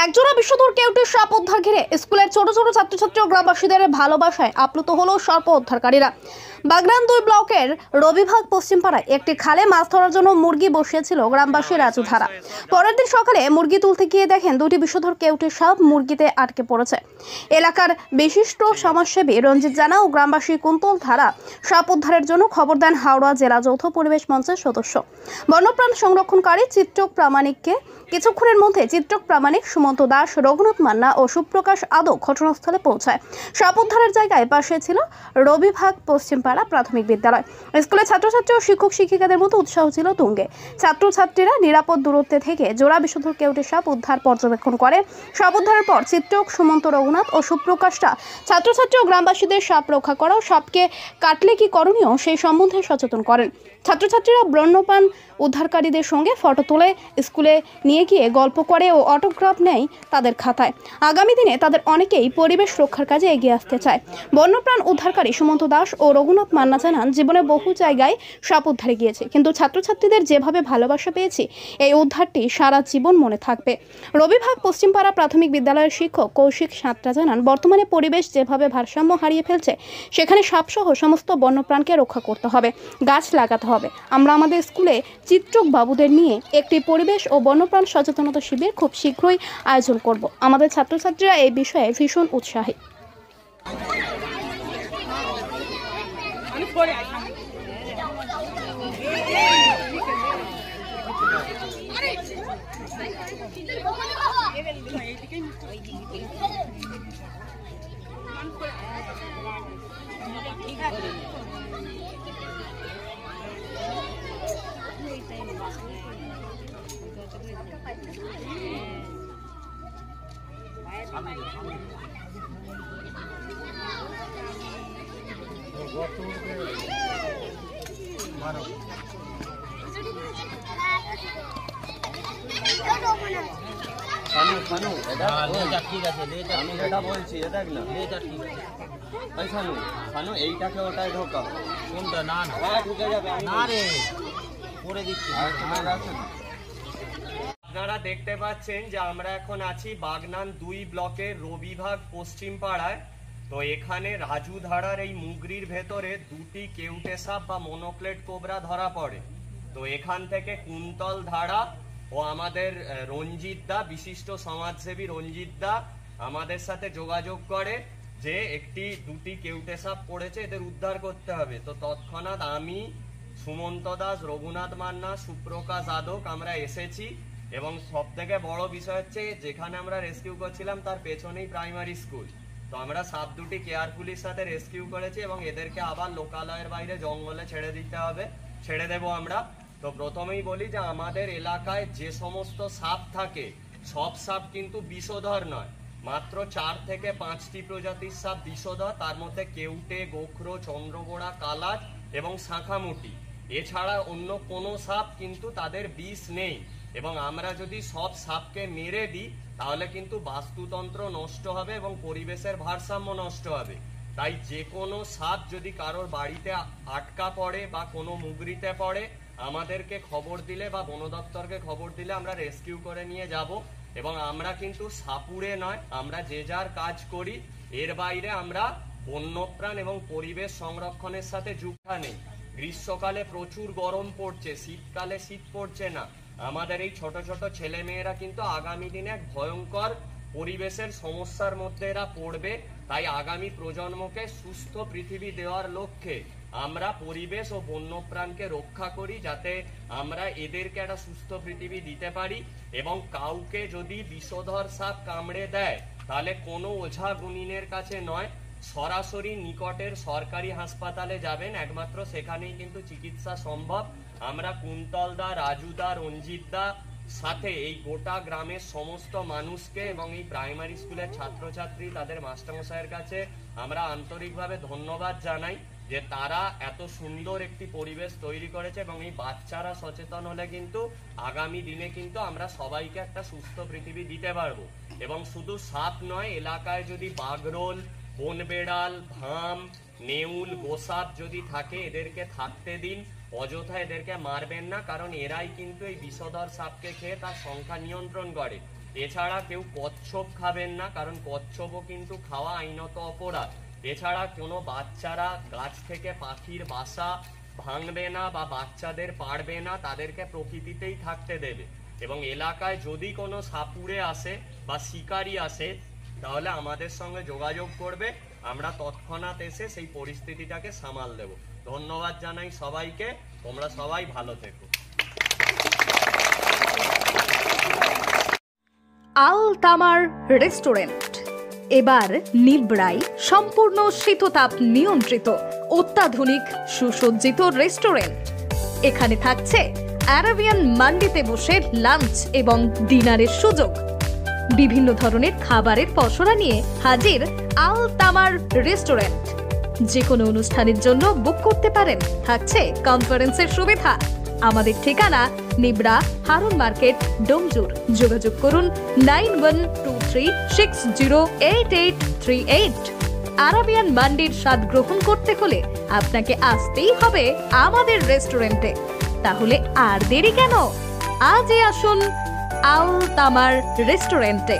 একজোড়া বিষধর কেউটের সাপ উদ্ধার ঘিরে স্কুলের ছোট ছোট ছাত্রছাত্রী ও গ্রামবাসীদের ভালোবাসায় আপ্লুত হলো সর্প উদ্ধারকারীরা। বাগনান 2 ব্লকের রবিভাগ পশ্চিমপাড়ায় একটি খালে মাছ ধরার জন্য মুরগি বসিয়েছিল গ্রামবাসী রাজু ধারা। পরের দিন সকালে মুরগি তুলতে গিয়ে দেখেন দুটি বিষধর কেউটের সাপ মুরগিতে আটকে পড়েছে। এলাকার বিশিষ্ট সমাজসেবী রঞ্জিত জানা ও গ্রামবাসী কুন্তল ধারা সাপ উদ্ধারের জন্য খবর দেন হাওড়া জেলা যৌথ পরিবেশ মঞ্চের সদস্য বন্যপ্রাণ সংরক্ষণকারী চিত্রক প্রামাণিককে। কিছুক্ষণের মধ্যে চিত্রক প্রামাণিক, সুমন্ত দাস, রঘুনাথ মান্না ও সুপ্রকাশ আদৌ ঘটনাস্থলে পৌঁছায়। সাপ উদ্ধারের জায়গায় পাশে ছিল রবিভাগ পশ্চিমপাড়া প্রাথমিক বিদ্যালয়। স্কুলের ছাত্রছাত্রী ও শিক্ষক শিক্ষিকাদের মধ্যে উৎসাহ ছিল তুঙ্গে। ছাত্রছাত্রীরা নিরাপদ দূরত্বে থেকে জোড়া বিষধর কেউটের সাপ উদ্ধার পর্যবেক্ষণ করে। সাপ উদ্ধারের পর চিত্রক, সুমন্ত, রঘুনাথ ও সুপ্রকাশরা ছাত্রছাত্রী ও গ্রামবাসীদের সাপ রক্ষা করা ও সাপকে কাটলে কি করণীয় সেই সম্বন্ধে সচেতন করেন। ছাত্রছাত্রীরা বন্যপ্রাণ উদ্ধারকারীদের সঙ্গে ফটো তুলে স্কুলে নিয়ে গিয়ে গল্প করে ও অটোগ্রাফ নেয় তাদের খাতায়। আগামী দিনে তাদের অনেকেই পরিবেশ রক্ষার কাজে এগিয়ে আসতে চায়। বন্যপ্রাণ উদ্ধারকারী সুমন্ত দাস ও রঘুনাথ মান্না জানান, জীবনে বহু জায়গায় সাপ উদ্ধারে গিয়েছে, কিন্তু ছাত্রছাত্রীদের যেভাবে ভালোবাসা পেয়েছি এই উদ্ধারটি সারা জীবন মনে থাকবে। রবিভাগ পশ্চিমপাড়া প্রাথমিক বিদ্যালয়ের শিক্ষক কৌশিক সাঁতরা জানান, বর্তমানে পরিবেশ যেভাবে ভারসাম্য হারিয়ে ফেলছে সেখানে সাপসহ সমস্ত বন্যপ্রাণকে রক্ষা করতে হবে, গাছ লাগাতে হবে। আমরা আমাদের স্কুলে চিত্রক বাবুদের নিয়ে একটি পরিবেশ ও বন্যপ্রাণ সচেতনতা শিবির খুব শীঘ্রই আয়োজন করব। আমাদের ছাত্রছাত্রীরা এই বিষয়ে ভীষণ উৎসাহী। এইটাকে ওটাই ঢোকা কোনটা না ঢুকে যাবে না রে করে দিচ্ছি। আপনারা দেখতে পাচ্ছেন যে আমরা এখন আছি বাগনান 2 ব্লকের রবিভাগ পশ্চিম পাড়ায়। তো এখানে রাজু ধারার এই মুগরির ভেতরে দুটি কেউটে সাপ বা মনোক্লেট কোবরা ধরা পড়ে। তো এখান থেকে কুন্তল ধারা ও আমাদের রঞ্জিত দা, বিশিষ্ট সমাজসেবী রঞ্জিত দা আমাদের সাথে যোগাযোগ করে যে দুটি কেউটে সাপ পড়েছে, এদের উদ্ধার করতে হবে। তো তৎক্ষণাৎ আমি, সুমন্ত দাস, রঘুনাথ মান্না, সুপ্রকাশ আদক আমরা এসেছি। এবং সব থেকে বড় বিষয় হচ্ছে যেখানে আমরা রেস্কিউ করছিলাম তার পেছনেই প্রাইমারি স্কুল। তো আমরা সাপ দুটি কেয়ারফুলির সাথে রেস্কিউ করেছি এবং এদেরকে আবার লোকালয়ের বাইরে জঙ্গলে ছেড়ে দেব আমরা। তো প্রথমেই বলি যে আমাদের এলাকায় যে সমস্ত সাপ থাকে সব সাপ কিন্তু বিষধর নয়, মাত্র 4 থেকে 5টি প্রজাতির সাপ বিষধর। তার মধ্যে কেউটে, গোখরো, চন্দ্রগোড়া, কালাজ এবং শাঁখামুটি, এছাড়া অন্য কোনো সাপ কিন্তু তাদের বিষ নেই। এবং আমরা যদি সব সাপকে মেরে দিই তাহলে কিন্তু বাস্তুতন্ত্র নষ্ট হবে এবং পরিবেশের ভারসাম্য নষ্ট হবে। তাই যে কোনো সাপ যদি কারোর বাড়িতে আটকা পড়ে বা কোনো মুগরিতে পড়ে আমাদেরকে খবর দিলে বা বন দপ্তরকে খবর দিলে আমরা রেস্কিউ করে নিয়ে যাব। এবং আমরা কিন্তু সাপুড়ে নয়, আমরা যে যার কাজ করি, এর বাইরে আমরা বন্যপ্রাণ এবং পরিবেশ সংরক্ষণের সাথে যুক্ত নেই। গ্রীষ্মকালে প্রচুর গরম পড়ছে, শীতকালে শীত পড়ছে না। আমাদের এই ছোট ছোট ছেলে মেয়েরা কিন্তু আগামী দিনে এক ভয়ঙ্কর পরিবেশের সমস্যার মধ্যে এরা পড়বে। তাই আগামী প্রজন্মকে সুস্থ পৃথিবী দেওয়ার লক্ষ্যে আমরা পরিবেশ ও বন্যপ্রাণকে রক্ষা করি, যাতে আমরা এদেরকে একটা সুস্থ পৃথিবী দিতে পারি। এবং কাউকে যদি বিষধর সাপ কামড়ে দেয় তাহলে কোনো ওঝা গুনিনের কাছে নয়, সরাসরি নিকটের সরকারি হাসপাতালে যাবেন, একমাত্র সেখানেই কিন্তু চিকিৎসা সম্ভব। আমরা কুন্তল দা, রাজু দা, রঞ্জিত দা সাথে এই গোটা গ্রামের সমস্ত মানুষকে এবং এই প্রাইমারি স্কুলের ছাত্রছাত্রী, তাদের মাস্টারমশাইয়ের কাছে আমরা আন্তরিকভাবে ধন্যবাদ জানাই যে তারা এত সুন্দর একটি পরিবেশ তৈরি করেছে। এবং এই বাচ্চারা সচেতন হলে কিন্তু আগামী দিনে কিন্তু আমরা সবাইকে একটা সুস্থ পৃথিবী দিতে পারবো। এবং শুধু সাপ নয়, এলাকায় যদি বাঘরোল, বনবেড়াল, ভাম, নেউল, গোসাপ যদি থাকে এদেরকে থাকতে দিন, অযথা এদেরকে মারবেন না, কারণ এরাই কিন্তু এই বিষধর সাপকে খেয়ে তার সংখ্যা নিয়ন্ত্রণ করে। এছাড়া কেউ কচ্ছপ খাবেন না, কারণ কচ্ছপও কিন্তু খাওয়া আইনত অপরাধ। এছাড়া কোনো বাচ্চারা গাছ থেকে পাখির বাসা ভাঙবে না বা বাচ্চাদের পারবে না, তাদেরকে প্রকৃতিতেই থাকতে দেবে। এবং এলাকায় যদি কোনো সাপুড়ে আসে বা শিকারি আসে তাহলে আমাদের সঙ্গে যোগাযোগ করবে, আমরা তৎক্ষণাৎ এসে সেই পরিস্থিতিটাকে সামাল দেব। ধন্যবাদ জানাই সবাইকে, তোমরা সবাই ভালো থেকো। আল তামার রেস্টুরেন্ট এবার নিবড়াই সম্পূর্ণ শীততাপ নিয়ন্ত্রিত অত্যাধুনিক সুসজ্জিত রেস্টুরেন্ট। এখানে থাকছে আরাবিয়ান মান্ডিতে বসে লাঞ্চ এবং ডিনারের সুযোগ। বিভিন্ন ধরনের খাবারের পসরা নিয়ে হাজির আল তামার রেস্টুরেন্ট। যে কোনো অনুষ্ঠানের জন্য বুক করতে পারেন, থাকছে কনফারেন্সের সুবিধা। আমাদের ঠিকানা নিবড়া হারুন মার্কেট, ডোমজুর। যোগাযোগ করুন 9123608838। আরাবিয়ান মান্ডির স্বাদ গ্রহণ করতে হলে আপনাকে আসতেই হবে আমাদের রেস্টুরেন্টে। তাহলে আর দেরি কেন, আজই আসুন আল তামার রেস্টুরেন্টে।